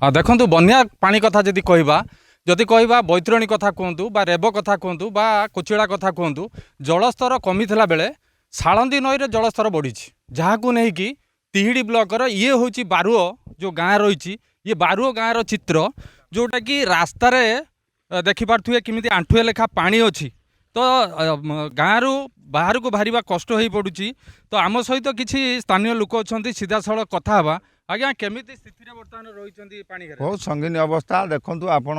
देखु बन्या पानी कथा जदि कहवा बैतरणी कथा कहतु बा रेब कथा कहतु बा कोचिड़ा कथा कहतु जलस्तर कमी बेले सालंदी नई जलस्तर बढ़ी जहाँ को लेकिन तिहिड़ी ब्लॉकर ये हूँ बारुओ जो गाँ रही ये बारुओ गाँव चित्र जोटा कि रास्तार देखिपे किमी आंठुए लेखा पानी अच्छी तो गाँव रु बाहर को बाहर कष्ट हो पड़ुची। तो आम सहित किसी स्थानीय लोक अच्छा सीधा सड़क कथा हवा आज्ञा केमी स्थिति बर्तमान रही पानी बहुत संगीन अवस्था देखु आपण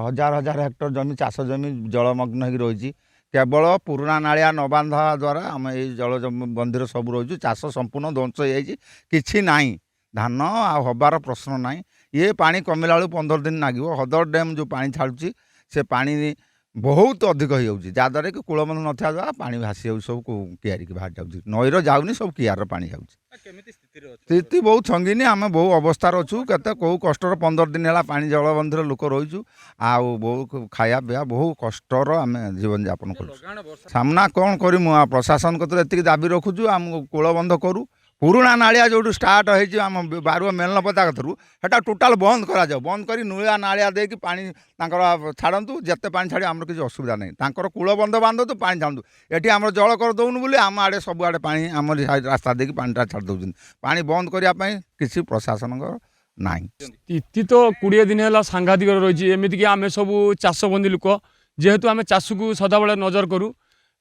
हजार हजार हेक्टर जमी चाष जमी जलमग्न हो रही केवल पुराणा नालिया न बांधा द्वारा आम ये जल बंधीर सब रही चाष संपूर्ण ध्वंस हो ना धान आबार प्रश्न ना ये पानी कमिला बेलू 15 दिन लगे हदर डैम जो पानी छाड़ुची से पानी बहुत अधिक हो जाऊँगी जहाँद्वारा कि कूलबंध न द्वारा पानी भासी जाऊँ सब कियारी बाहर जाऊँगी नईर जाऊनी सब कियार पानी जाऊँगी स्थिति बहुत संगीन आम बहु अवस्थार अच्छु केते कौ कष्टर 15 दिन है पानी जलबंधीर लोक रहीचु आउ बहु खाया पिया बहु कष्टर आम जीवन यापन कर सामना कौन करूँ प्रशासन को दाबी रखुचु आम कूलबंध करूँ पुराणा नालिया जो स्टार्ट होम बारुआ मेलन पता कथरू सेटा टोटाल बंद करा जाओ बंद करी नुआ नालिया देकी पानी छाड़ू जिते पानी छाड़ी आमर किसी असुविधा नहीं तांकर कूलबंध बांधतु पानी छाड़ू एटी आम जल कर दौनु बोली आम आड़े सब आड़े पानी आम रास्ता देकी पानीटा छाड़ दौन पानी बंद करने किसी प्रशासन ना स्थिति तो 20 दिन है सांघातिक रही एमती आम सब चाषबंदी लोक जेहेतु आम चाष को सदाबले नजर करूँ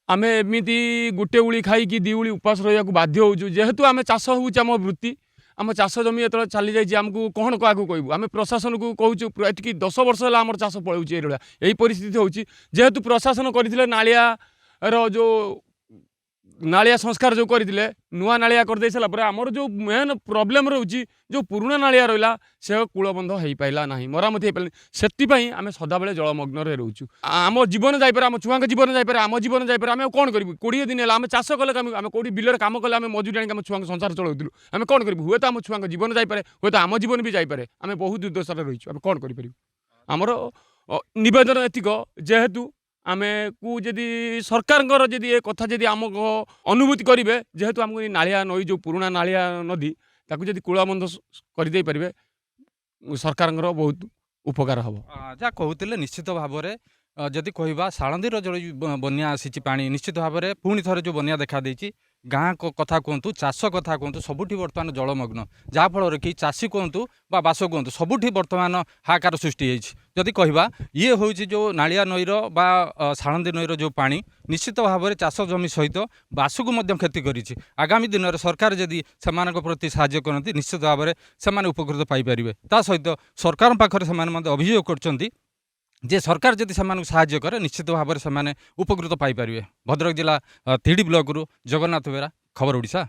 आमे एमती गोटे उली खाई दी उली उपास रहा बाध्य होचु जेहेतु आम चाष होम वृत्ति आम चाष जमी जो चली जाइए आमको कौन क्या कहूँ आम प्रशासन को कहूँ एटिकी 10 वर्ष है आम चाष पलाऊँ यही परिस्थिति होची जेहेतु प्रशासन करते नालिया जो नालिया संस्कार जो करते नुआ नालिया करदे सारा पर आमर जो मेन प्रोब्लेम रोची जो पुराणा नालिया रहा से कूलबंध हो पारा ना मरामती हो पारा से आम सदाबले जलमग्न रोचु आम जीवन जापर आम छुआ जीवन जापर आम जीवन जापर आम कौन करूँ 20 दिन है आम चाष कले आम कौटी बिलर काम कले आम मजूरी आम छुआ संसार चलाऊलु आम कौन करूँ हुए तो आम छुआ जीवन जापे हुए तो आम जीवन भी जापे आम बहुत दुर्दशा रही आम कौन करूँ आमर नवेदन एतिक जेहेतु आमे को जदि सरकार जदि ए कथा जदि आम अनुभूति करेंगे जेहेतु आमको नालिया नई जो पुराणा नालिया नदी ताकू जदि कूलबंध करदे पारे सरकार बहुत उपकार हम जहाँ कहते निश्चित भाव में जदि कहवा सालंदीर जो बन्या आसी पानी निश्चित भाव में पुणी थे जो बन्या देखा देती गाँ कथा कहतु चाष कथा कहतु सबुठी बर्तमान जलमग्न जहाँफल कि चाषी कहतु बा बास कहतु सबुठी बर्तमान हाहाकार सृष्टि जदि कहवा ये हूँ जो नालिया नईर बा सालंदी नईर जो पानी निश्चित भाव में चाष जमी सहित बास को क्षति करी आगामी दिन में सरकार जदि से प्रति साहाय्य करती निश्चित भाव में से उपकृत पाइपर ता सहित सरकार पाखे से अभियोग कर जे सरकार जदि से साहाय्य करे निश्चित भाव में से उपकृत पाइपर भद्रक जिला तिहिड़ी ब्लॉक रु जगन्नाथ बेरा खबर ओडिशा।